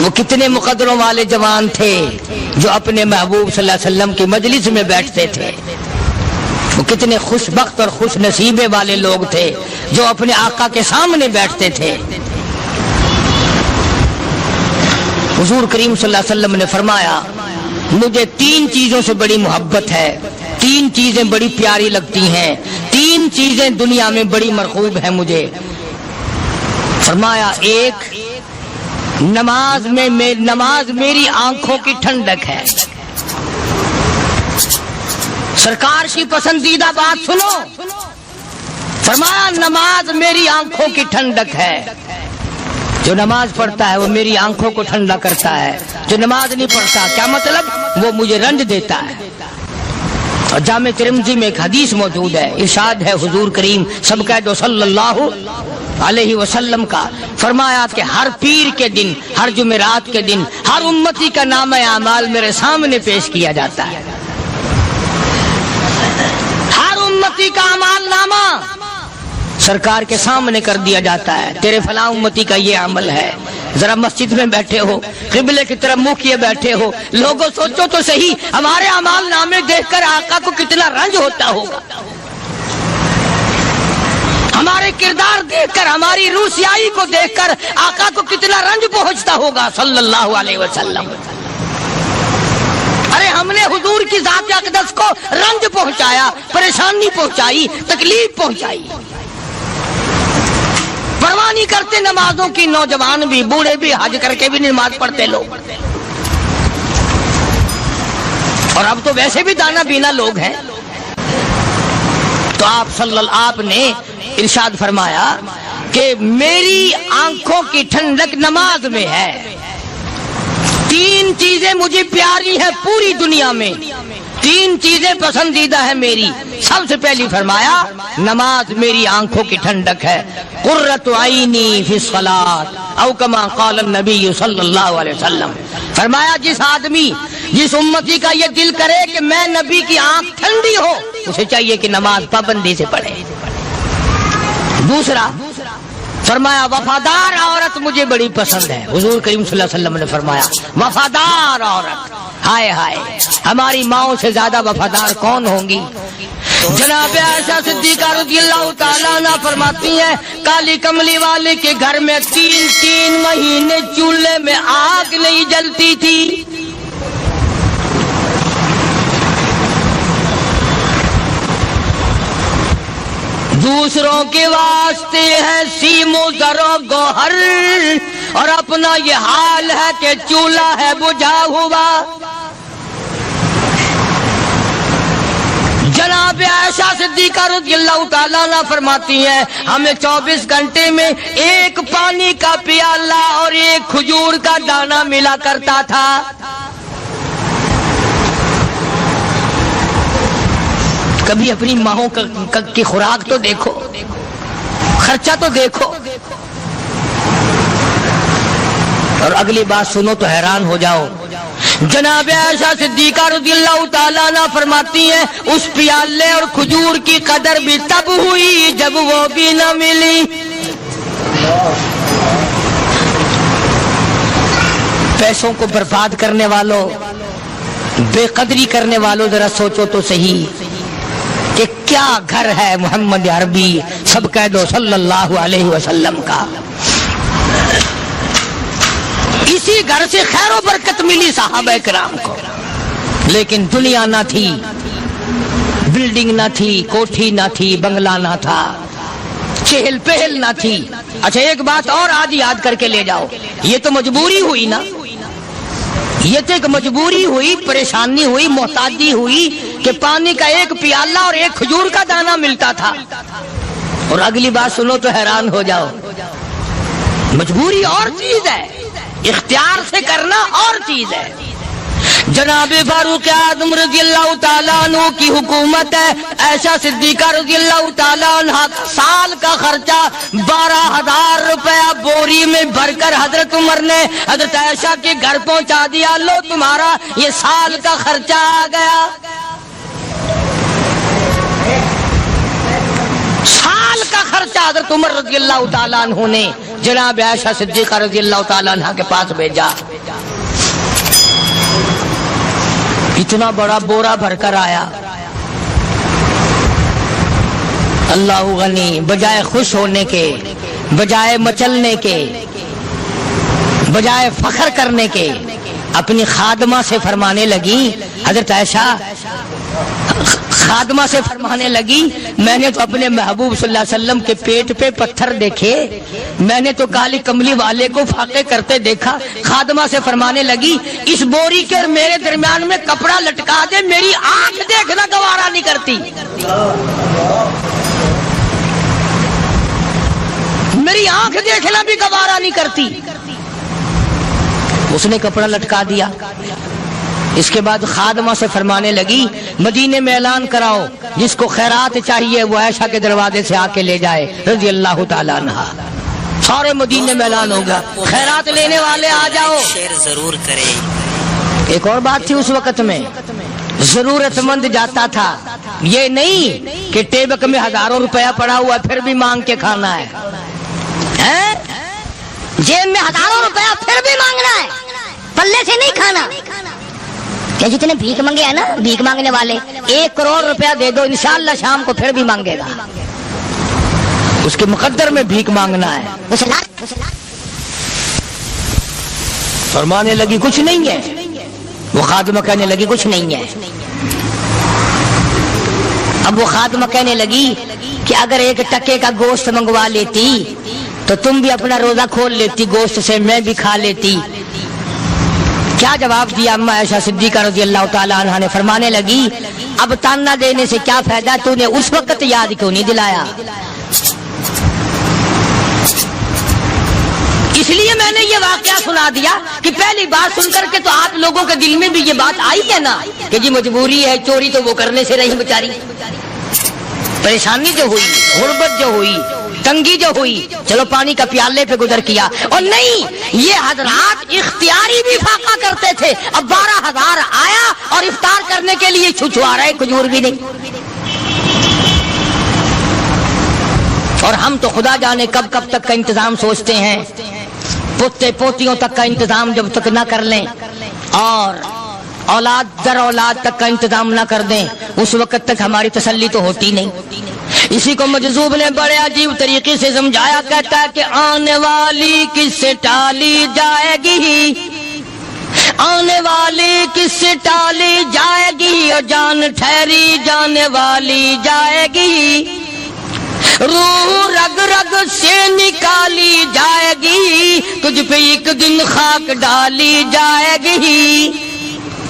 وہ کتنے مقدروں والے جوان تھے جو اپنے محبوب صلی اللہ علیہ وسلم کی مجلس میں بیٹھتے تھے. وہ کتنے خوش بخت اور خوش نصیبے والے لوگ تھے جو اپنے آقا کے سامنے بیٹھتے تھے. حضور کریم صلی اللہ علیہ وسلم نے فرمایا مجھے 3 چیزوں سے بڑی محبت ہے, 3 چیزیں بڑی پیاری لگتی ہیں, 3 چیزیں دنیا میں بڑی مرغوب ہیں مجھے. فرمایا ایک نماز میری آنکھوں کی ٹھنڈک ہے. سرکار کی پسندیدہ بات سنو, فرمایا نماز میری آنکھوں کی ٹھنڈک ہے. جو نماز پڑھتا ہے وہ میری آنکھوں کو ٹھنڈا کرتا ہے, جو نماز نہیں پڑھتا کیا مطلب, وہ مجھے رنج دیتا ہے. اور جامع ترمذی میں ایک حدیث موجود ہے, ارشاد ہے حضور کریم سب کہہ دو صلی اللہ علیہ وسلم کا, فرمایا کہ ہر پیر کے دن, ہر جمعرات کے دن ہر امتی کا نامہ اعمال میرے سامنے پیش کیا جاتا ہے. ہر امتی کا اعمال نامہ سرکار کے سامنے کر دیا جاتا ہے. تیرے فلاں امتی کا یہ عمل ہے. ذرا مسجد میں بیٹھے ہو, قبلے کی طرف منہ کیے بیٹھے ہو, لوگوں سوچو تو صحیح ہمارے اعمال نامے دیکھ کر آقا کو کتنا رنج ہوتا ہوگا. ہمارے کردار دیکھ کر, ہماری روح سیاہی کو دیکھ کر آقا کو کتنا رنج پہنچتا ہوگا صلی اللہ علیہ وسلم. ارے ہم نے حضور کی ذات اقدس کو رنج پہنچایا, پریشانی پہنچائی, تکلیف پہنچائی. پرواہ نہیں کرتے نمازوں کی, نوجوان بھی بوڑھے بھی حج کر کے بھی نماز پڑھتے لوگ. اور اب تو ویسے بھی دانا بینا لوگ ہیں. تو آپ نے ارشاد فرمایا کہ میری آنکھوں کی ٹھنڈک نماز میں ہے. 3 چیزیں مجھے پیاری ہیں پوری دنیا میں, 3 چیزیں پسندیدہ ہیں میری. سب سے پہلی فرمایا نماز میری آنکھوں کی ٹھنڈک ہے. قرۃ عینی فی الصلاۃ او کما قال النبی صلی اللہ علیہ وسلم. فرمایا جس امتی کا یہ دل کرے کہ میں نبی کی آنکھ ٹھنڈی ہو, اسے چاہیے کہ نماز پابندی سے پڑھے. دوسرا فرمایا وفادار عورت مجھے بڑی پسند ہے. حضور کریم صلی اللہ علیہ وسلم نے فرمایا وفادار عورت, ہائے ہائے ہماری ماؤں سے زیادہ وفادار کون ہوں گی. جناب عائشہ صدیقہ رضی اللہ تعالیٰ عنہ فرماتی ہیں کالی کملی والے کے گھر میں 3 مہینے چولہے میں آگ نہیں جلتی تھی. دوسروں کے واسطے ہے سیم و زر و گوہر, اور اپنا یہ حال ہے کہ چولہا ہے بجھا ہوا. جناب عائشہ صدیقہ رضی اللہ تعالیٰ عنہ فرماتی ہیں ہمیں 24 گھنٹے میں 1 پانی کا پیالہ اور 1 کھجور کا دانہ ملا کرتا تھا. کبھی اپنی ماہوں کی خوراک تو دیکھو, خرچہ تو دیکھو. اور اگلی بات سنو تو حیران ہو جاؤ. جناب عائشہ صدیقہ رضی اللہ تعالیٰ عنہ فرماتی ہیں اس پیالے اور کھجور کی قدر بھی تب ہوئی جب وہ بھی نہ ملی. پیسوں کو برباد کرنے والوں, بے قدری کرنے والوں, ذرا سوچو تو صحیح کہ کیا گھر ہے محمد عربی سب کہہ دو صلی اللہ علیہ وسلم کا. اسی گھر سے خیر و برکت ملی صحابہ کرام کو, لیکن دنیا نہ تھی, بلڈنگ نہ تھی, کوٹھی نہ تھی, بنگلہ نہ تھا, چہل پہل نہ تھی. اچھا ایک بات اور آج یاد کر کے لے جاؤ, یہ تو مجبوری ہوئی نا, یہ تو ایک مجبوری ہوئی, پریشانی ہوئی, محتاجی ہوئی کہ پانی کا 1 پیالہ اور 1 کھجور کا دانہ ملتا تھا. اور اگلی بات سنو تو حیران ہو جاؤ. مجبوری اور چیز ہے, اختیار سے کرنا اور چیز ہے. جناب فاروق اعظم رضی اللہ تعالیٰ عنہ کی حکومت ہے. عائشہ صدیقہ رضی اللہ تعالیٰ عنہ سال کا خرچہ 12,000 روپیہ بوری میں بھر کر حضرت عمر نے حضرت عائشہ کے گھر پہنچا دیا. لو تمہارا یہ سال کا خرچہ آ گیا. سال کا خرچہ حضرت عمر رضی اللہ تعالیٰ عنہ نے جناب عائشہ صدیقہ رضی اللہ تعالیٰ عنہ کے پاس بھیجا. اتنا بڑا بورا بھر کر آیا. اللہ غنی، بجائے خوش ہونے کے، بجائے مچلنے کے، بجائے فخر کرنے کے، اپنی خادمہ سے فرمانے لگی، حضرت عائشہ خادمہ سے فرمانے لگی، میں نے تو اپنے محبوب صلی اللہ علیہ وسلم کے پیٹ پہ پتھر دیکھے، میں نے تو کالی کملی والے کو فاقے کرتے دیکھا. خادمہ سے فرمانے لگی، اس بوری کے اور میرے درمیان میں کپڑا لٹکا دے، میری آنکھ دیکھنا گوارا نہیں کرتی، میری آنکھ دیکھنا بھی گوارا نہیں کرتی. اس نے کپڑا لٹکا دیا. اس کے بعد خادمہ سے فرمانے لگی، مدینے میں اعلان کراؤ، جس کو خیرات چاہیے وہ عائشہ کے دروازے سے آ کے لے جائے رضی اللہ تعالیٰ عنہ. سارے مدینے میں اعلان ہوگا، خیرات لینے والے آ جاؤ. شیئر ضرور کرے. ایک اور بات تھی اس وقت میں، ضرورت مند جاتا تھا، یہ نہیں کہ ٹیبک میں ہزاروں روپیہ پڑا ہوا پھر بھی مانگ کے کھانا ہے، جیب میں ہزاروں روپیہ پھر بھی مانگنا ہے، پلے سے نہیں کھانا. کہ جتنے بھیک مانگے ہیں نا، بھیک مانگنے والے، 1 کروڑ روپیہ دے دو، انشاءاللہ شام کو پھر بھی مانگے گا. اس کے مقدر میں بھیک مانگنا ہے. فرمانے لگی کچھ نہیں ہے. وہ خادمہ کہنے لگی کچھ نہیں ہے. اب وہ خادمہ کہنے لگی کہ اگر 1 ٹکے کا گوشت منگوا لیتی تو تم بھی اپنا روزہ کھول لیتی، گوشت سے میں بھی کھا لیتی. کیا جواب دیا اما عائشہ صدیقہ رضی اللہ تعالیٰ عنہ نے؟ فرمانے لگی، اب تانا دینے سے کیا فائدہ، تو نے اس وقت یاد کیوں نہیں دلایا؟ اس لیے میں نے یہ واقعہ سنا دیا کہ پہلی بات سن کر کے تو آپ لوگوں کے دل میں بھی یہ بات آئی ہے نا کہ جی مجبوری ہے، چوری تو وہ کرنے سے رہی بیچاری، پریشانی جو ہوئی، غربت جو ہوئی، تنگی جو ہوئی، چلو پانی کا پیالے پہ گزر کیا. اور نہیں، یہ حضرات اختیاری بھی فاقہ کرتے تھے. اب 12,000 آیا اور افطار کرنے کے لیے چھچوا رہے، کھجور بھی نہیں. اور ہم تو خدا جانے کب کب تک کا انتظام سوچتے ہیں، پوتے پوتیوں تک کا انتظام جب تک نہ کر لیں اور اولاد در اولاد تک کا انتظام نہ کر دیں، اس وقت تک ہماری تسلی تو ہوتی نہیں. اسی کو مجذوب نے بڑے عجیب طریقے سے سمجھایا، کہتا ہے کہ آنے والی کس سے ٹالی جائے گی، آنے والی کس سے ٹالی جائے گی، اور جان ٹھہری جانے والی جائے گی، روح رگ رگ سے نکالی جائے گی، تجھ پہ ایک دن خاک ڈالی جائے گی.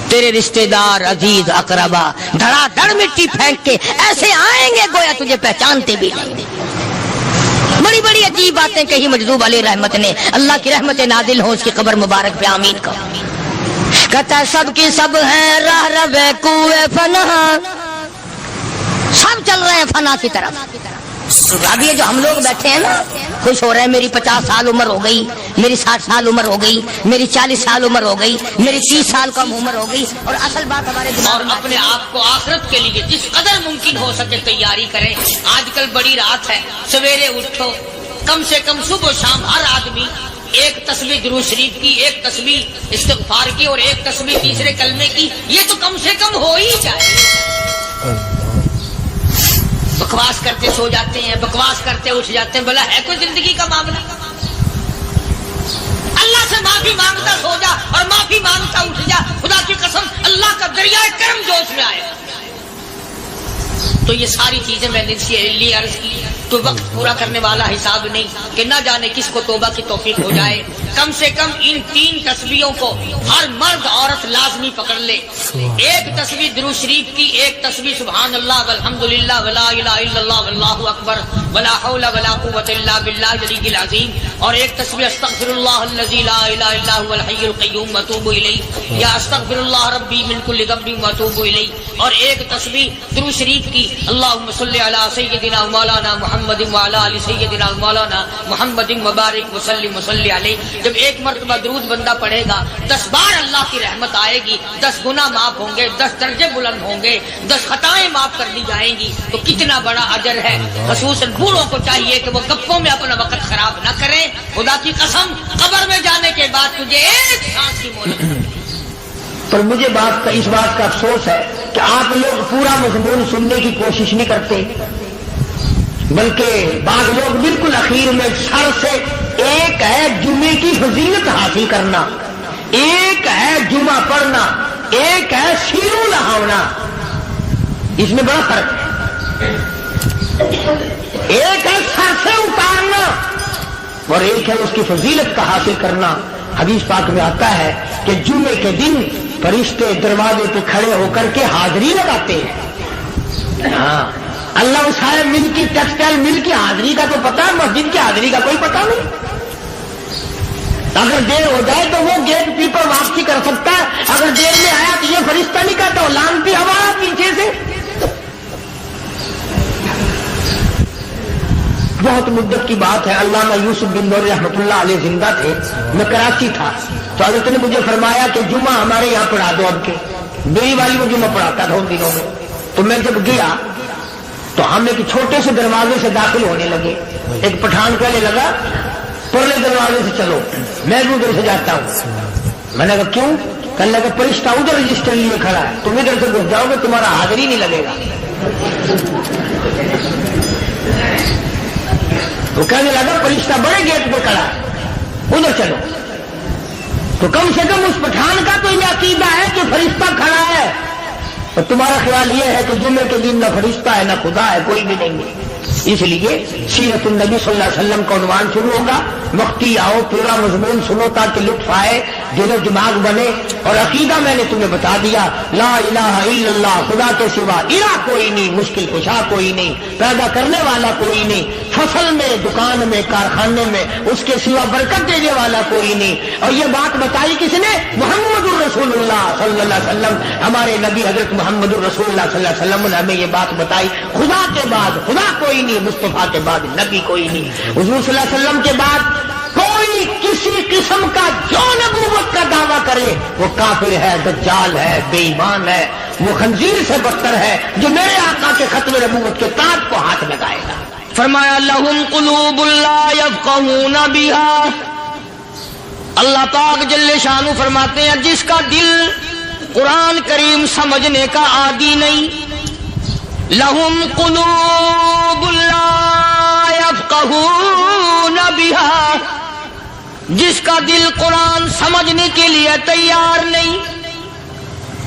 تیرے رشتہ دار عزیز اقربا دھڑا دھڑ مٹی پھینک کے ایسے آئیں گے گویا تجھے پہچانتے بھی نہیں. بڑی بڑی عجیب باتیں کہی مجذوب علیہ رحمت نے. اللہ کی رحمت نازل ہو اس کی قبر مبارک پہ، آمین کا. کہتا ہے سب کی سب ہیں راہ روے کوئے فنا، سب چل رہے ہیں فنا کی طرف. اب یہ جو ہم لوگ بیٹھے ہیں نا، خوش ہو رہے ہیں، میری 50 سال عمر ہو گئی، میری 60 سال عمر ہو گئی، میری 40 سال عمر ہو گئی، میری 30 سال کم عمر ہو گئی. اور اصل بات ہمارے دماغ میں، اور اپنے آپ کو آخرت کے لیے جس قدر ممکن ہو سکے تیاری کریں. آج کل بڑی رات ہے، سویرے اٹھو، کم سے کم صبح و شام ہر آدمی 1 تسبیح درود شریف کی، 1 تسبیح استغفار کی، اور 1 تسبیح تیسرے کلمے کی. یہ تو کم سے کم ہو ہی جائے. بکواس کرتے سو جاتے ہیں، بکواس کرتے اٹھ جاتے ہیں. بلا ہے کوئی زندگی کا معاملہ؟ اللہ سے معافی مانگتا سو جا اور معافی مانگتا اٹھ جا. خدا کی قسم اللہ کا دریائے کرم جوش میں آئے. تو یہ ساری چیزیں میں نے لیے عرض کی. تو وقت پورا کرنے والا حساب نہیں کہ نہ جانے کس کو توبہ کی توفیق ہو جائے. کم سے کم ان 3 تسبیحوں کو ہر مرد عورت لازمی پکڑ لے. 1 تسبیح درود شریف کی، 1 تسبیح سبحان اللہ والحمدللہ ولا الہ الا اللہ واللہ اکبر ولا حول ولا قوت الا باللہ العلی العظیم، اور ایک تسبیح استغفراللہ الذی لا الہ الا هو الحی القیوم واتوب الیہ یا استغفراللہ ربی من کل ذنب واتوب الیہ، اور ایک تسبیح درود شریف کی اللہم صلی علی سیدنا مولانا محمد وعلی آل سیدنا مولانا محمد مبارک وسلم وصلی علیہ۔ جب ایک مرتبہ درود بندہ پڑھے گا 10 بار اللہ کی رحمت آئے گی، 10 گناہ معاف ہوں گے، 10 درجے بلند ہوں گے، 10 خطائیں معاف کر دی جائیں گی، تو کتنا بڑا اجر ہے۔ خصوصاً بوڑھوں کو چاہیے کہ وہ گپوں میں اپنا وقت خراب نہ کریں۔ خدا کی قسم قبر میں جانے کے بعد تجھے ایک سانس کی مہلت۔ پر مجھے اس بات کا افسوس ہے کہ آپ لوگ پورا مضمون سننے کی کوشش نہیں کرتے، بلکہ بعض لوگ بالکل اخیر میں سر سے، ایک ہے جمعے کی فضیلت حاصل کرنا، ایک ہے جمعہ پڑھنا، ایک ہے سیروں لہاؤنا، اس میں بڑا فرق ہے۔ ایک ہے سر سے اتارنا اور ایک ہے اس کی فضیلت کا حاصل کرنا۔ حدیث پاک میں آتا ہے کہ جمعے کے دن فرشتے دروازے پہ کھڑے ہو کر کے حاضری لگاتے ہیں۔ ہاں، اللہ صاحب مل کی ٹیکسٹائل مل کی حاضری کا تو پتا ہے، مسجد کی حاضری کا کوئی پتا نہیں۔ اگر دیر ہو جائے تو وہ گیٹ کیپر واپسی کر سکتا ہے، اگر دیر میں آیا تو یہ فرشتہ نہیں کہتا، لانتی ہوا پیچھے سے۔ بہت مدت کی بات ہے، علامہ یوسف بن نور رحمۃ اللہ علیہ زندہ تھے، میں کراچی تھا، تو حضرت نے مجھے فرمایا کہ جمعہ ہمارے یہاں پڑھا دو اب کے۔ میری والی وہ جمعہ پڑھاتا تھا ان دنوں میں، تو میں جب گیا تو ہم ایک چھوٹے سے دروازے سے داخل ہونے لگے۔ ایک پٹھان کہنے لگا پرلے دروازے سے چلو، میں بھی ادھر سے جاتا ہوں۔ میں نے کہا کیوں؟ کہنے لگا فرشتہ ادھر رجسٹر لیے کھڑا ہے، تم ادھر سے گھس جاؤ گے تمہارا حاضری نہیں لگے گا۔ وہ کہنے لگا فرشتہ بڑے گیٹ پہ کھڑا ہے، ادھر چلو۔ تو کم سے کم اس پٹھان کا تو یہ عقیدہ ہے کہ فرشتہ کھڑا ہے، اور تمہارا خیال یہ ہے کہ جمعے کے دن نہ فرشتہ ہے نہ خدا ہے، کوئی بھی نہیں ہے۔ اس لیے سیرت النبی صلی اللہ علیہ وسلم کا عنوان شروع ہوگا، وقتی آؤ پورا مضمون سنو تاکہ لطف آئے، دل و دماغ بنے۔ اور عقیدہ میں نے تمہیں بتا دیا، لا الہ الا اللہ، خدا کے سوا الہ کوئی نہیں، مشکل کشا کوئی نہیں، پیدا کرنے والا کوئی نہیں، فصل میں، دکان میں، کارخانے میں اس کے سوا برکت دینے والا کوئی نہیں۔ اور یہ بات بتائی کس نے؟ محمد الرسول اللہ صلی اللہ علیہ وسلم، ہمارے نبی حضرت محمد الرسول اللہ صلی اللہ علیہ وسلم نے ہمیں یہ بات بتائی، خدا کے بعد خدا کوئی نہیں، مصطفیٰ کے بعد نبی کوئی نہیں، حضور صلی اللہ علیہ وسلم کے بعد کوئی کسی قسم کا جو نبوت کا دعویٰ کرے وہ کافر ہے، دجال ہے، بے ایمان ہے، وہ خنزیر سے بدتر ہے جو میرے آقا کے ختم نبوت کے تاج کو ہاتھ لگائے گا۔ فرمایا لہم قلوب لا یفقہون بہا، اللہ پاک جل شانہ فرماتے ہیں جس کا دل قرآن کریم سمجھنے کا عادی نہیں، لہم قلوب لا یفقہون بہا، جس کا دل قرآن سمجھنے کے لیے تیار نہیں،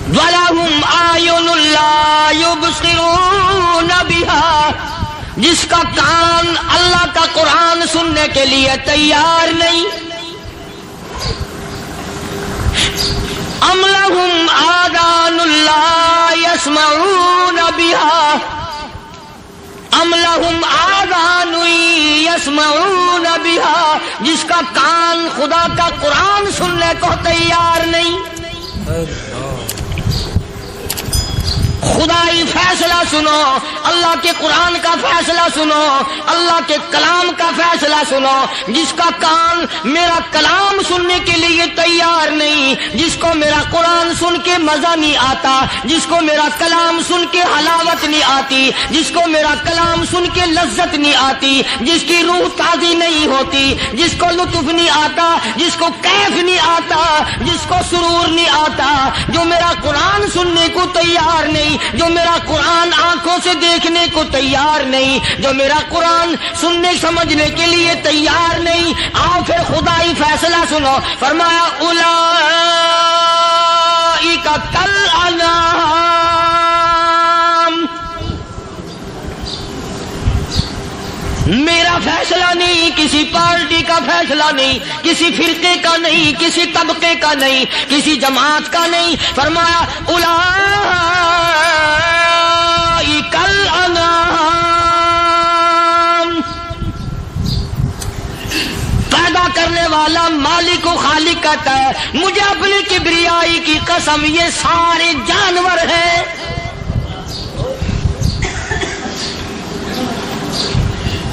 وَلَهُمْ أَعْيُنٌ لَا يُبْصِرُونَ بِهَا، جس کا کان اللہ کا قرآن سننے کے لیے تیار نہیں، أَمْ لَهُمْ آذَانٌ لَا يَسْمَعُونَ بِهَا، أَمْ لَهُمْ آذَانٌ يَسْمَعُونَ بِهَا، جس کا کان خدا کا قرآن سننے کو تیار نہیں۔ خدائی فیصلہ سنو، اللہ کے قرآن کا فیصلہ سنو، اللہ کے کلام کا فیصلہ سنو، جس کا کان میرا کلام سننے کے لیے تیار نہیں، جس کو میرا قرآن سن کے مزہ نہیں آتا، جس کو میرا کلام سن کے حلاوت نہیں آتی، جس کو میرا کلام سن کے لذت نہیں آتی، جس کی روح تازی نہیں ہوتی، جس کو لطف نہیں آتا، جس کو کیف نہیں آتا، جس کو سرور نہیں آتا، جو میرا قرآن سننے کو تیار نہیں، جو میرا قرآن آنکھوں سے دیکھنے کو تیار نہیں، جو میرا قرآن سننے سمجھنے کے لیے تیار نہیں، آؤ پھر خدائی فیصلہ سنو۔ فرمایا اولئک کالانعام، میرا فیصلہ نہیں، کسی پارٹی کا فیصلہ نہیں، کسی فرقے کا نہیں، کسی طبقے کا نہیں، کسی جماعت کا نہیں۔ فرمایا اولئک الانعام، پیدا والا مالک و خالق کہتا ہے مجھے اپنی کبریائی کی قسم یہ سارے جانور ہیں،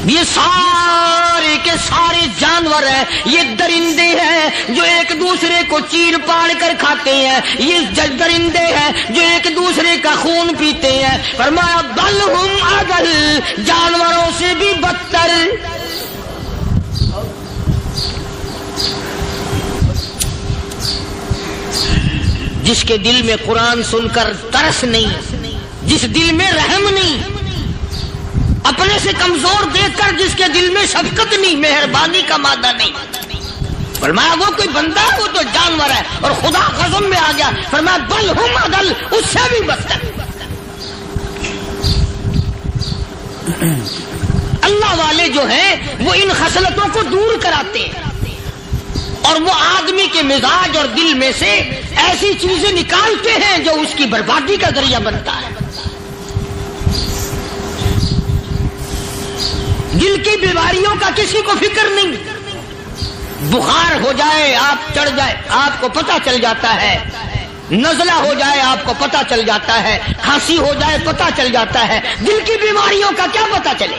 یہ سارے کے سارے جانور ہیں، یہ درندے ہیں جو ایک دوسرے کو چیر پاڑ کر کھاتے ہیں، یہ درندے ہیں جو ایک دوسرے کا خون پیتے ہیں۔ فرمایا بل ہم اضل، جانوروں سے بھی بدتر۔ جس کے دل میں قرآن سن کر ترس نہیں، جس دل میں رحم نہیں، اپنے سے کمزور دیکھ کر جس کے دل میں شفقت نہیں، مہربانی کا مادہ نہیں، فرمایا وہ کوئی بندہ ہے، وہ تو جانور ہے۔ اور خدا قسم میں آ گیا، فرمایا بل ہم اضل، اس سے بھی بدتر۔ اللہ والے جو ہیں وہ ان خصلتوں کو دور کراتے ہیں، اور وہ آدمی کے مزاج اور دل میں سے ایسی چیزیں نکالتے ہیں جو اس کی بربادی کا ذریعہ بنتا ہے۔ دل کی بیماریوں کا کسی کو فکر نہیں، بخار ہو جائے آپ چڑھ جائے آپ کو پتہ چل جاتا ہے، نزلہ ہو جائے آپ کو پتہ چل جاتا ہے، کھانسی ہو جائے پتہ چل جاتا ہے، دل کی بیماریوں کا کیا پتہ چلے؟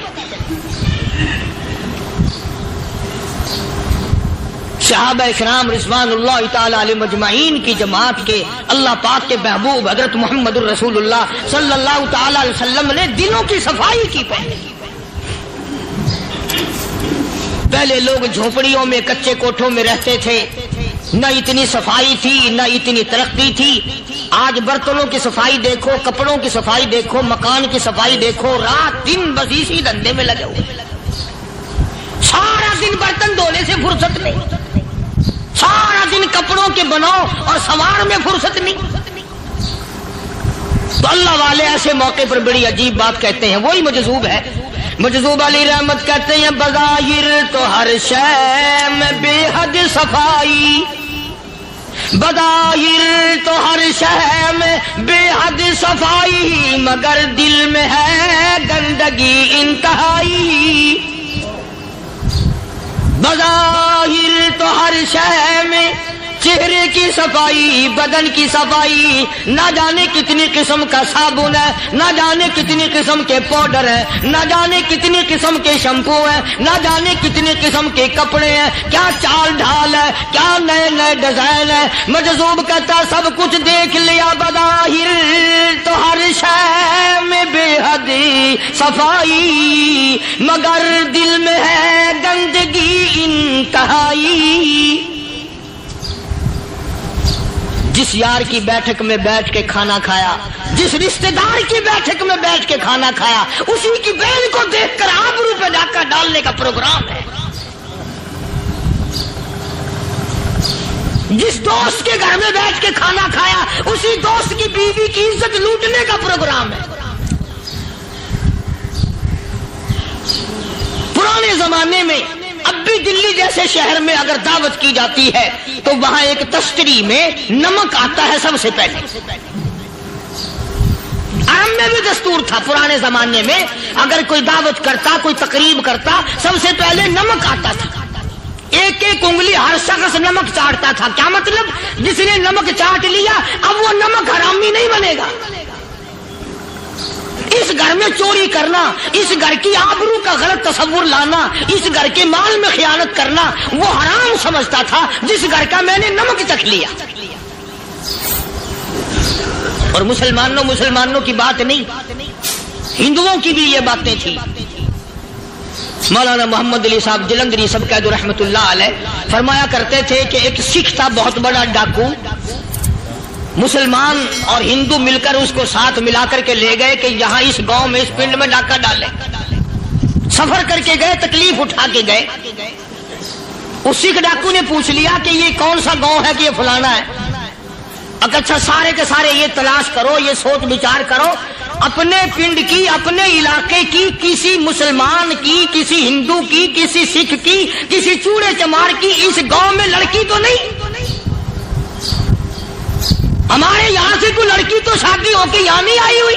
صحابہ کرام رضوان اللہ تعالی علیہ مجمعین کی جماعت کے اللہ پاک کے محبوب حضرت محمد الرسول اللہ صلی اللہ تعالی علیہ وسلم نے دلوں کی صفائی کی۔ پہلے لوگ جھونپڑیوں میں کچے کوٹھوں میں رہتے تھے، نہ اتنی صفائی تھی نہ اتنی ترقی تھی۔ آج برتنوں کی صفائی دیکھو، کپڑوں کی صفائی دیکھو، مکان کی صفائی دیکھو، رات دن بس اسی دھندے میں لگے ہوئے، سارا دن برتن دھونے سے فرصت نہیں، سارا دن کپڑوں کے بناؤ اور سوار میں فرصت نہیں۔ تو اللہ والے ایسے موقع پر بڑی عجیب بات کہتے ہیں، وہی مجذوب ہے، مجذوب علی رحمت کہتے ہیں بظاہر تو ہر شے میں بے حد صفائی، بظاہر تو ہر شے میں بے حد صفائی، مگر دل میں ہے گندگی انتہائی۔ بظاہر تو ہر شے میں چہرے کی صفائی، بدن کی صفائی، نہ جانے کتنی قسم کا صابن ہے، نہ جانے کتنی قسم کے پاؤڈر ہے، نہ جانے کتنی قسم کے شیمپو ہیں، نہ جانے کتنی قسم کے کپڑے ہیں، کیا چال ڈھال ہے، کیا نئے نئے ڈیزائن ہے۔ مجذوب کہتا سب کچھ دیکھ لیا، بظاہر تو ہر شے میں بے حد صفائی، مگر دل میں ہے گندگی انتہائی۔ جس یار کی بیٹھک میں بیٹھ کے کھانا کھایا، جس رشتہ دار کی بیٹھک میں بیٹھ کے کھانا کھایا، اسی کی بہن کو دیکھ کر آبرو پہ ڈاکہ ڈالنے کا پروگرام ہے۔ جس دوست کے گھر میں بیٹھ کے کھانا کھایا، اسی دوست کی بیوی کی عزت لوٹنے کا پروگرام ہے۔ پرانے زمانے میں اب بھی دلی جیسے شہر میں اگر دعوت کی جاتی ہے تو وہاں ایک تشتری میں نمک آتا ہے سب سے پہلے۔ عام میں بھی دستور تھا پرانے زمانے میں، اگر کوئی دعوت کرتا، کوئی تقریب کرتا، سب سے پہلے نمک آتا تھا۔ ایک ایک انگلی ہر شخص نمک چاٹتا تھا۔ کیا مطلب؟ جس نے نمک چاٹ لیا اب وہ نمک حرامی نہیں بنے گا۔ اس گھر میں چوری کرنا، اس گھر کی آبرو کا غلط تصور لانا، اس گھر کے مال میں خیانت کرنا وہ حرام سمجھتا تھا جس گھر کا میں نے نمک چکھ لیا۔ اور مسلمانوں کی بات نہیں، ہندوؤں کی بھی یہ باتیں تھی۔ مولانا محمد علی صاحب جلندری سب قید رحمت اللہ علیہ فرمایا کرتے تھے کہ ایک سکھ تھا بہت بڑا ڈاکو، مسلمان اور ہندو مل کر اس کو ساتھ ملا کر کے لے گئے کہ یہاں اس گاؤں میں اس پنڈ میں ڈاکہ ڈالے۔ سفر کر کے گئے، تکلیف اٹھا کے گئے۔ اس سکھ ڈاکو نے پوچھ لیا کہ یہ کون سا گاؤں ہے کہ یہ فلانا ہے۔ اچھا سارے کے سارے یہ تلاش کرو، یہ سوچ بچار کرو، اپنے پنڈ کی، اپنے علاقے کی، کسی مسلمان کی، کسی ہندو کی، کسی سکھ کی، کسی چوڑے چمار کی اس گاؤں میں لڑکی تو نہیں؟ ہمارے یہاں سے کوئی لڑکی تو شادی ہو کے یہاں نہیں آئی ہوئی۔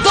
2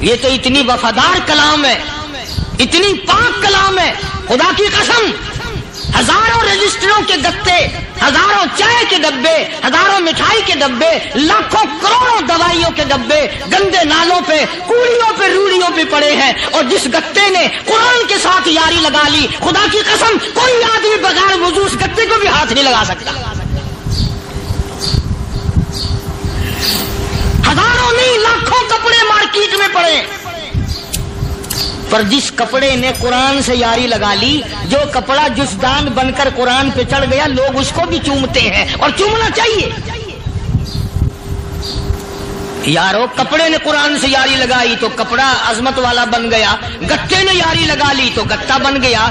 یہ تو اتنی وفادار کلام ہے, اتنی پاک کلام ہے, خدا کی قسم ہزاروں رجسٹروں کے گتے, ہزاروں چائے کے ڈبے, ہزاروں مٹھائی کے ڈبے, لاکھوں کروڑوں دوائیوں کے ڈبے گندے نالوں پہ, کوڑیوں پہ, روڑیوں پہ پڑے ہیں, اور جس گتے نے قرآن کے ساتھ یاری لگا لی, خدا کی قسم کوئی آدمی بغیر وضو اس گتے کو بھی ہاتھ نہیں لگا سکتا. ہزاروں نہیں لاکھوں کپڑے مارکیٹ میں پڑے, پر جس کپڑے نے قرآن سے یاری لگا لی, جو کپڑا جسدان بن کر قرآن پہ چڑھ گیا, لوگ اس کو بھی چومتے ہیں, اور چومنا چاہیے. یارو کپڑے نے قرآن سے یاری لگائی تو کپڑا عظمت والا بن گیا, گتے نے یاری لگا لی تو گتا بن گیا.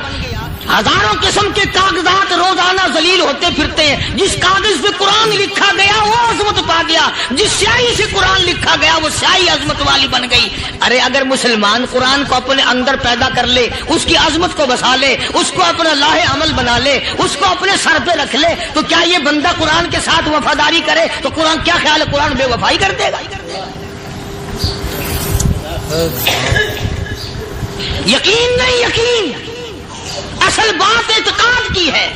ہزاروں قسم کے کاغذات روزانہ ذلیل ہوتے پھرتے ہیں, جس کاغذ پہ قرآن لکھا گیا وہ عظمت پا گیا, جس سیاہی سے قرآن لکھا گیا وہ سیاہی عظمت والی بن گئی. ارے اگر مسلمان قرآن کو اپنے اندر پیدا کر لے, اس کی عظمت کو بسا لے, اس کو اپنا لاہ عمل بنا لے, اس کو اپنے سر پہ رکھ لے, تو کیا یہ بندہ قرآن کے ساتھ وفاداری کرے تو قرآن کیا خیال ہے, قرآن بے وفائی کر دے گا؟ یقین نہیں, یقین اصل بات اعتقاد کی ہے.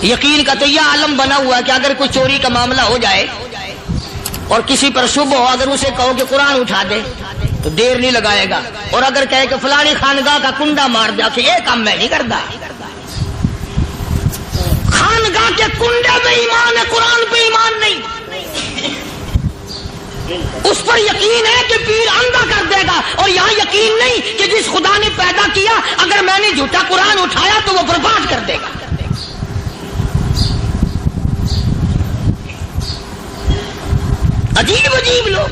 یقین کا تو یہ عالم بنا ہوا ہے کہ اگر کوئی چوری کا معاملہ ہو جائے اور کسی پر شبہ ہو, اگر اسے کہو کہ قرآن اٹھا دے تو دیر نہیں لگائے گا, اور اگر کہے کہ فلانی خانگاہ کا کنڈا مار دیا کہ یہ کام میں نہیں کرتا. خانگاہ کے کنڈے پہ ایمان ہے, قرآن پہ ایمان نہیں. اس پر یقین ہے کہ پیر اندھا کر دے گا, اور یہاں یقین نہیں کہ جس خدا نے پیدا کیا اگر میں نے جھوٹا قرآن اٹھایا تو وہ برباد کر دے گا. عجیب عجیب لوگ.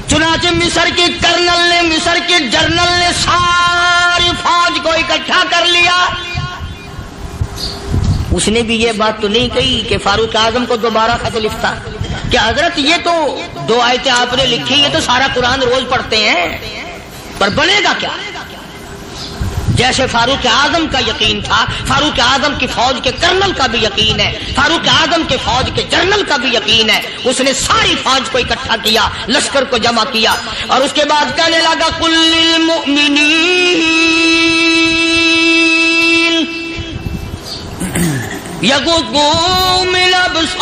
چنانچہ مصر کے کرنل نے, مصر کے جنرل نے ساری فوج کو اکٹھا کر لیا. اس نے بھی یہ بات تو نہیں کہی کہ فاروق اعظم کو دوبارہ خط لکھتا کہ حضرت یہ تو 2 آیتیں آپ نے لکھی, یہ تو سارا قرآن روز پڑھتے ہیں, پر بنے گا کیا؟ جیسے فاروق اعظم کا یقین تھا, فاروق اعظم کی فوج کے کرنل کا بھی یقین ہے, فاروق اعظم کے فوج کے جنرل کا بھی یقین ہے. اس نے ساری فوج کو اکٹھا کیا, لشکر کو جمع کیا, اور اس کے بعد کہنے لگا قل للمؤمنین یغضوا من ابصارکم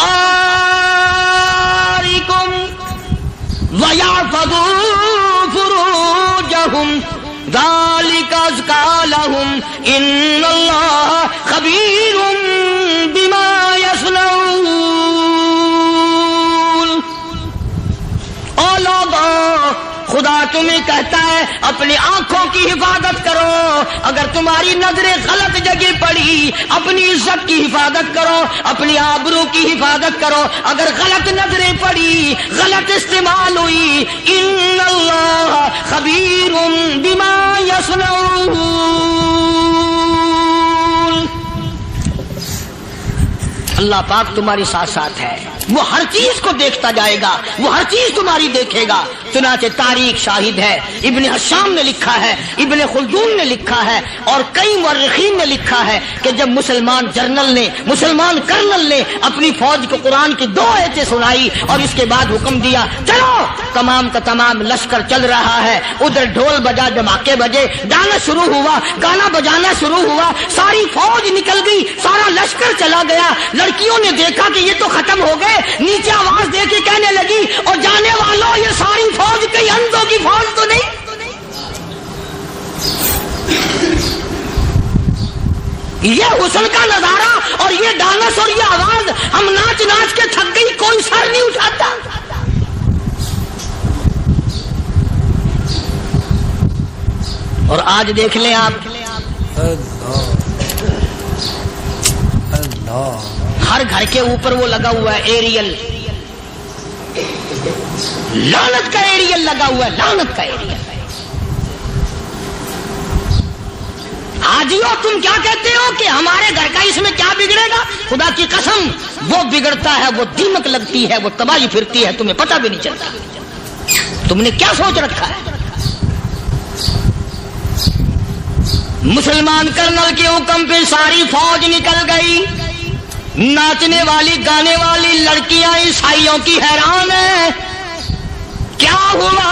ویحفظوا فروجہم ذالک ازکی لہم ان اللہ خبیر بما یصنعون. او لوگو, خدا تمہیں کہتا ہے اپنی آنکھوں کی حفاظت کرو. اگر تمہاری نظریں غلط جگہ پڑی, اپنی عزت کی حفاظت کرو, اپنی آبرو کی حفاظت کرو. اگر غلط نظریں پڑی, غلط استعمال ہوئی, ان اللہ خبیر بما یصنعون. اللہ پاک تمہاری ساتھ ساتھ ہے, وہ ہر چیز کو دیکھتا جائے گا, وہ ہر چیز تمہاری دیکھے گا. چنانچہ تاریخ شاہد ہے, ابن حشام نے لکھا ہے, ابن خلدون نے لکھا ہے, اور کئی مورخین نے لکھا ہے کہ جب مسلمان جنرل نے, مسلمان کرنل نے اپنی فوج کو قرآن کی 2 آیتیں سنائی اور اس کے بعد حکم دیا چلو, تمام کا تمام لشکر چل رہا ہے. ادھر ڈھول بجا, دھماکے بجے, گانا شروع ہوا, گانا بجانا شروع ہوا, ساری فوج نکل گئی, سارا لشکر چلا گیا. لڑکیوں نے دیکھا کہ یہ تو ختم ہو گئے, نیچے آواز دے کے کہنے لگی اور جانے والوں یہ ساری فوج کئی اندھوں کی فوج تو نہیں. یہ حسن کا نظارہ اور یہ ڈانس اور یہ آواز, ہم ناچ ناچ کے تھک گئی, کوئی سر نہیں اٹھاتا. اور آج دیکھ لیں آپ, ہر گھر کے اوپر وہ لگا ہوا ہے ایریل, لعنت کا ایریل لگا ہوا ہے, لعنت کا ایریل. حاجیو تم کیا کہتے ہو کہ ہمارے گھر کا اس میں کیا بگڑے گا؟ خدا کی قسم وہ بگڑتا ہے, وہ دیمک لگتی ہے, وہ تباہی پھرتی ہے, تمہیں پتہ بھی نہیں چلتا. تم نے کیا سوچ رکھا ہے؟ مسلمان کرنل کے حکم پہ ساری فوج نکل گئی. ناچنے والی گانے والی لڑکیاں عیسائیوں کی حیران ہیں. کیا ہوا؟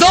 2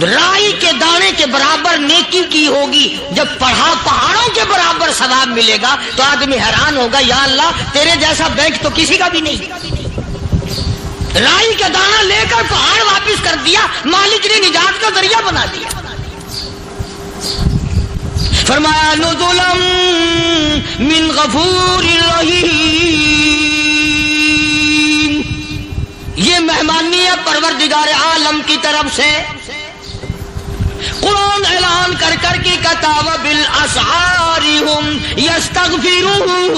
رائی کے دانے کے برابر نیکی کی ہوگی، جب پہاڑوں کے برابر ثواب ملے گا تو آدمی حیران ہوگا، یا اللہ تیرے جیسا بینک تو کسی کا بھی نہیں۔ رائی کا دانہ لے کر پہاڑ واپس کر دیا، مالک نے نجات کا ذریعہ بنا دیا۔ فرمایا نزلا من غفور رحیم، یہ مہمانی ہے پروردگار عالم کی طرف سے۔ قرآن اعلان کر کر کے کہتا وبالاسحار هم یستغفرون،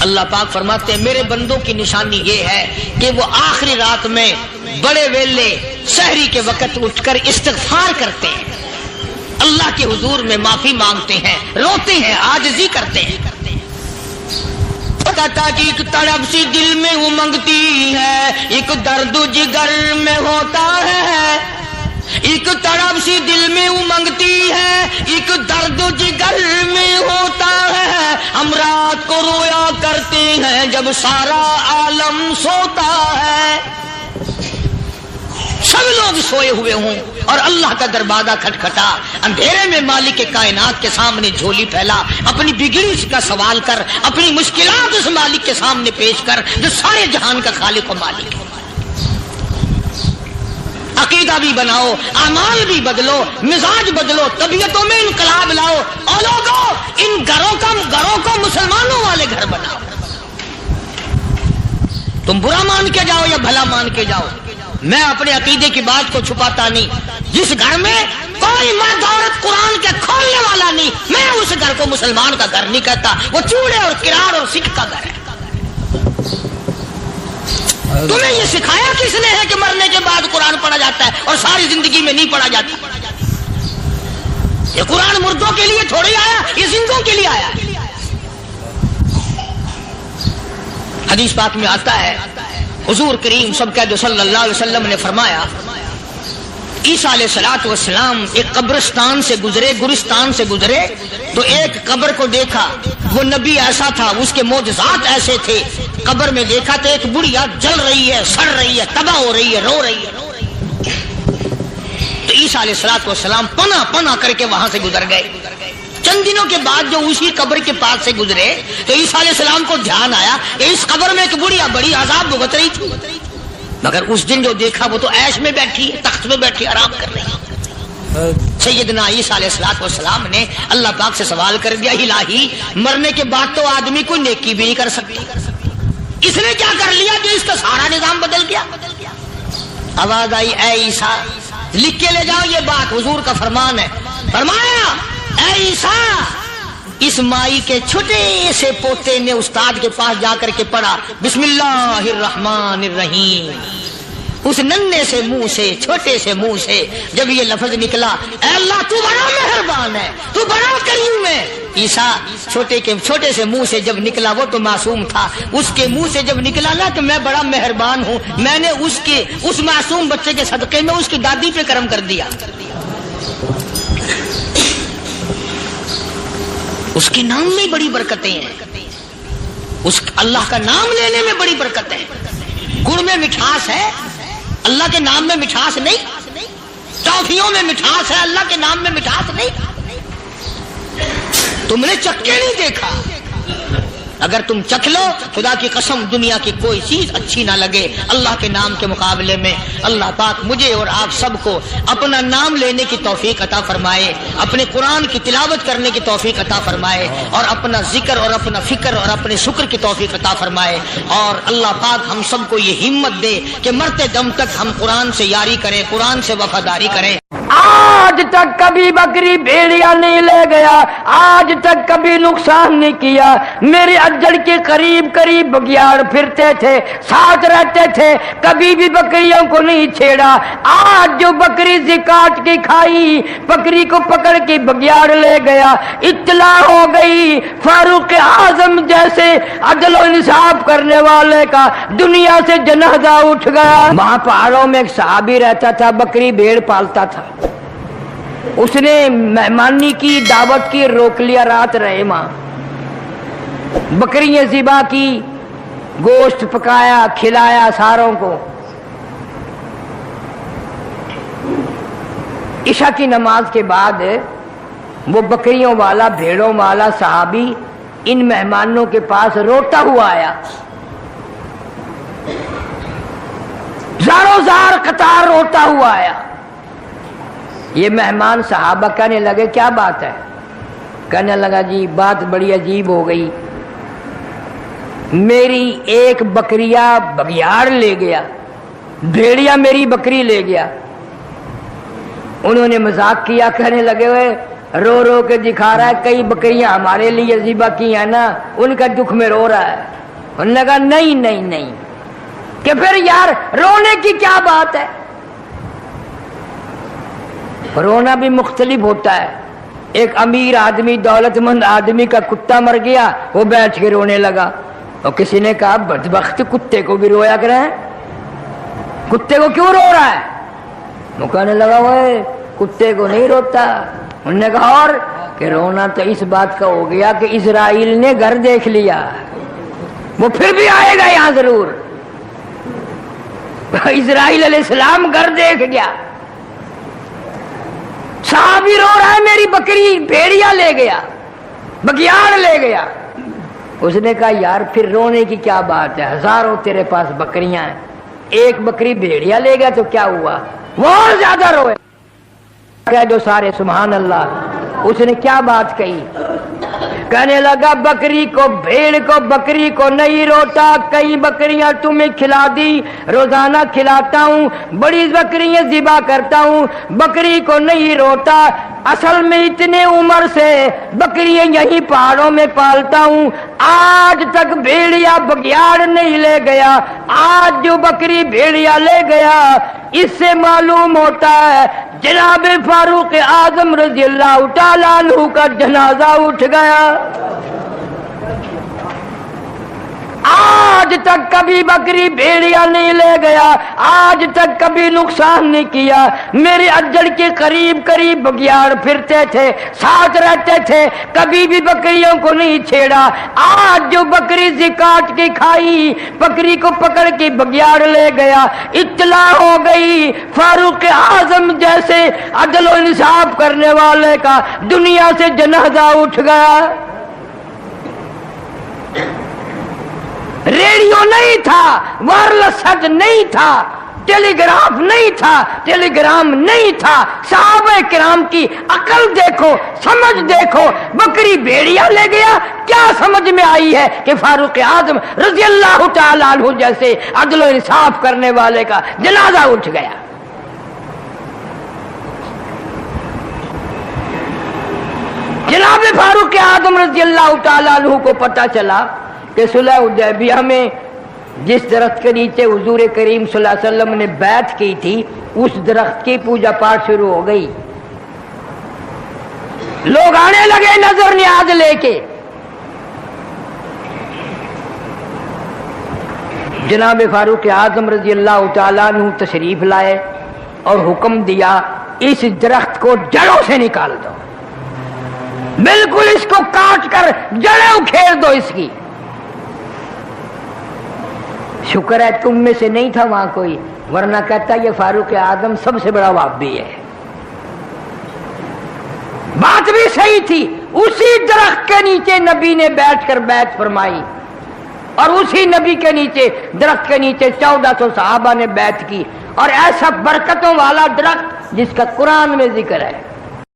اللہ پاک فرماتے ہیں میرے بندوں کی نشانی یہ ہے کہ وہ آخری رات میں بڑے ویلے سحری کے وقت اٹھ کر استغفار کرتے ہیں، اللہ کے حضور میں معافی مانگتے ہیں، روتے ہیں، عاجزی کرتے ہیں۔ کہتا کہ ایک تڑپ سی دل میں امنگتی ہے، ایک درد جگر میں ہوتا ہے، ایک تڑپ سی دل میں امنگتی ہے، ایک درد جگر میں ہوتا ہے، ہم رات کو رویا کرتے ہیں جب سارا عالم سوتا ہے۔ سب لوگ سوئے ہوئے ہوں اور اللہ کا دروازہ کھٹکھٹا، اندھیرے میں مالک کائنات کے سامنے جھولی پھیلا، اپنی بگڑی کا سوال کر، اپنی مشکلات اس مالک کے سامنے پیش کر جو سارے جہان کا خالق و مالک ہے۔ عقیدہ بھی بناؤ، اعمال بھی بدلو، مزاج بدلو، طبیعتوں میں انقلاب لاؤ، اور لوگوں ان گھروں کو مسلمانوں والے گھر بناؤ۔ تم برا مان کے جاؤ یا بھلا مان کے جاؤ، میں اپنے عقیدے کی بات کو چھپاتا نہیں۔ جس گھر میں کوئی مرد عورت قرآن کے کھولنے والا نہیں، میں اس گھر کو مسلمان کا گھر نہیں کہتا، وہ چوڑے اور کرار اور سکھ کا گھر ہے۔ تمہیں یہ سکھایا کس نے ہے کہ مرنے کے بعد قرآن پڑھا جاتا ہے اور ساری زندگی میں نہیں پڑھا جاتا؟ یہ قرآن مردوں کے لیے تھوڑی آیا، یہ زندوں کے لیے آیا۔ حدیث پاک میں آتا ہے حضور کریم صلی اللہ علیہ وسلم نے فرمایا عیسیٰ علیہ السلام ایک قبرستان سے گزرے، گورستان سے گزرے تو ایک قبر کو دیکھا، وہ نبی ایسا تھا، اس کے معجزات ایسے تھے۔ قبر میں دیکھا تو ایک بڑھیا جل رہی ہے، سڑ رہی ہے، تباہ ہو رہی ہے، رو رہی ہے۔ تو عیسیٰ علیہ السلام پناہ کر کے وہاں سے گزر گئے۔ چند دنوں کے بعد جو اسی قبر کے پاس سے گزرے تو عیسیٰ علیہ السلام کو دھیان آیا کہ اس قبر میں ایک بڑھیا بڑی عذاب بھگت رہی تھی، مگر اس دن جو دیکھا وہ تو عیش میں بیٹھی ہے، تخت میں بیٹھی آرام کر رہی ہے۔ سیدنا عیسیٰ علیہ السلام نے اللہ پاک سے سوال کر دیا، الہی مرنے کے بعد تو آدمی کوئی نیکی بھی نہیں کر سکتی، اس نے کیا کر لیا کہ اس کا سارا نظام بدل گیا؟ آواز آئی اے عیسیٰ لکھ کے لے جاؤ یہ بات، حضور کا فرمان ہے۔ فرمایا اے عیسیٰ، اس مائی کے چھوٹے سے پوتے نے استاد کے پاس جا کر کے پڑھا بسم اللہ الرحمن الرحیم، اس ننھے سے منہ سے، چھوٹے سے منہ سے جب یہ لفظ نکلا، اے اللہ تو بڑا مہربان ہے، تو بڑا کریم ہے۔ عیسیٰ چھوٹے سے منہ سے جب نکلا، وہ تو معصوم تھا، اس کے منہ سے جب نکلا نا کہ میں بڑا مہربان ہوں، میں نے اس معصوم بچے کے صدقے میں اس کی دادی پہ کرم کر دیا۔ اس کے نام میں بڑی برکتیں ہیں، اس اللہ کا نام لینے میں بڑی برکتیں ہیں۔ گڑ میں مٹھاس ہے، اللہ کے نام میں مٹھاس نہیں۔ ٹافیوں میں مٹھاس ہے، اللہ کے نام میں مٹھاس نہیں۔ تم نے چکھ کے نہیں دیکھا، اگر تم چکھ لو خدا کی قسم دنیا کی کوئی چیز اچھی نہ لگے اللہ کے نام کے مقابلے میں۔ اللہ پاک مجھے اور آپ سب کو اپنا نام لینے کی توفیق عطا فرمائے، اپنے قرآن کی تلاوت کرنے کی توفیق عطا فرمائے، اور اپنا ذکر اور اپنا فکر اور اپنے شکر کی توفیق عطا فرمائے، اور اللہ پاک ہم سب کو یہ ہمت دے کہ مرتے دم تک ہم قرآن سے یاری کریں، قرآن سے وفاداری کریں۔ آج تک کبھی بکری بھیڑیا نہیں لے گیا، آج تک کبھی نقصان نہیں کیا، میرے اجڑ کے قریب قریب بگیاڑ پھرتے تھے، ساتھ رہتے تھے، کبھی بھی بکریوں کو نہیں چھیڑا۔ آج جو بکری سے کاٹ کے کھائی، بکری کو پکڑ کے بگیاڑ لے گیا، اطلاع ہو گئی فاروق اعظم جیسے عدل و انصاف کرنے والے کا دنیا سے جنازہ اٹھ گیا۔ وہاں پہاڑوں میں ایک صحابی رہتا تھا، بکری بھیڑ پالتا تھا، اس نے مہمانی کی، دعوت کی، روک لیا، رات رہے وہاں، بکریاں ذبح کی، گوشت پکایا، کھلایا ساروں کو۔ عشاء کی نماز کے بعد وہ بکریوں والا بھیڑوں والا صحابی ان مہمانوں کے پاس روتا ہوا آیا، زاروں زار قطار روتا ہوا آیا۔ یہ مہمان صحابہ کہنے لگے کیا بات ہے؟ کہنے لگا جی بات بڑی عجیب ہو گئی، میری ایک بکریا بگیاڑ لے گیا، بھیڑیا میری بکری لے گیا۔ انہوں نے مذاق کیا، کہنے لگے ہوئے رو رو کے دکھا رہا ہے، کئی بکریاں ہمارے لیے ذبح کی ہیں نا، ان کا دکھ میں رو رہا ہے۔ انہوں نے کہا نہیں نہیں نہیں، کہ پھر یار رونے کی کیا بات ہے؟ رونا بھی مختلف ہوتا ہے۔ ایک امیر آدمی دولت مند آدمی کا کتا مر گیا، وہ بیٹھ کے رونے لگا، اور کسی نے کہا بدبخت کتے کو بھی رویا کرے، کتے کو کیوں رو رہا ہے؟ وہ کہنے لگا وہ کتے کو نہیں روتا۔ انہوں نے کہا اور کہ رونا تو اس بات کا ہو گیا کہ اسرائیل نے گھر دیکھ لیا، وہ پھر بھی آئے گا یہاں ضرور۔ اسرائیل علیہ السلام گھر دیکھ گیا، صحابی رو رہا ہے میری بکری بھیڑیا لے گیا، بگیاڑ لے گیا۔ اس نے کہا یار پھر رونے کی کیا بات ہے، ہزاروں تیرے پاس بکریاں ہیں، ایک بکری بھیڑیا لے گیا تو کیا ہوا؟ وہ اور زیادہ روئے۔ کہہ دو سارے سبحان اللہ۔ اس نے کیا بات کہی؟ کہنے لگا بکری کو بھیڑ کو بکری کو نہیں روتا، کئی بکریاں تمہیں کھلا دی، روزانہ کھلاتا ہوں، بڑی بکریاں ذبح کرتا ہوں، بکری کو نہیں روتا۔ اصل میں اتنے عمر سے بکریاں یہیں پہاڑوں میں پالتا ہوں، آج تک بھیڑیا بگیاڑ نہیں لے گیا، آج جو بکری بھیڑیا لے گیا، اس سے معلوم ہوتا ہے جناب فاروق اعظم رضی اللہ تعالیٰ عنہ کا جنازہ اٹھ گیا۔ آج تک کبھی بکری بھیڑیا نہیں لے گیا، آج تک کبھی نقصان نہیں کیا۔ میرے اجڑ کے قریب قریب بگیاڑ پھرتے تھے، ساتھ رہتے تھے، کبھی بھی بکریوں کو نہیں چھیڑا۔ آج جو بکری کاٹ کے کھائی، بکری کو پکڑ کے بگیاڑ لے گیا، اطلاع ہو گئی فاروق اعظم جیسے عدل و انصاف کرنے والے کا دنیا سے جنازہ اٹھ گیا۔ ریڈیو نہیں تھا، وائرلیس سیٹ نہیں تھا، ٹیلی گراف نہیں تھا، ٹیلی گرام نہیں تھا۔ صحابہ کرام کی عقل دیکھو، سمجھ دیکھو، بکری بھیڑیا لے گیا، کیا سمجھ میں آئی ہے کہ فاروق اعظم رضی اللہ تعالیٰ عنہ جیسے عدل و انصاف کرنے والے کا جنازہ اٹھ گیا۔ جناب فاروق اعظم رضی اللہ تعالیٰ عنہ کو پتہ چلا کہ صلح حدیبیہ میں جس درخت کے نیچے حضور کریم صلی اللہ علیہ وسلم نے بیعت کی تھی، اس درخت کی پوجا پاٹ شروع ہو گئی۔ لوگ آنے لگے نظر نیاز لے کے۔ جناب فاروق اعظم رضی اللہ تعالیٰ عنہ تشریف لائے اور حکم دیا اس درخت کو جڑوں سے نکال دو، بالکل اس کو کاٹ کر جڑیں اکھیڑ دو اس کی۔ شکر ہے تم میں سے نہیں تھا وہاں کوئی، ورنہ کہتا یہ فاروق اعظم سب سے بڑا وہابی ہے۔ بات بھی صحیح تھی، اسی درخت کے نیچے نبی نے بیٹھ کر بیعت فرمائی، اور اسی نبی کے نیچے درخت کے نیچے 1400 صحابہ نے بیعت کی، اور ایسا برکتوں والا درخت جس کا قرآن میں ذکر ہے۔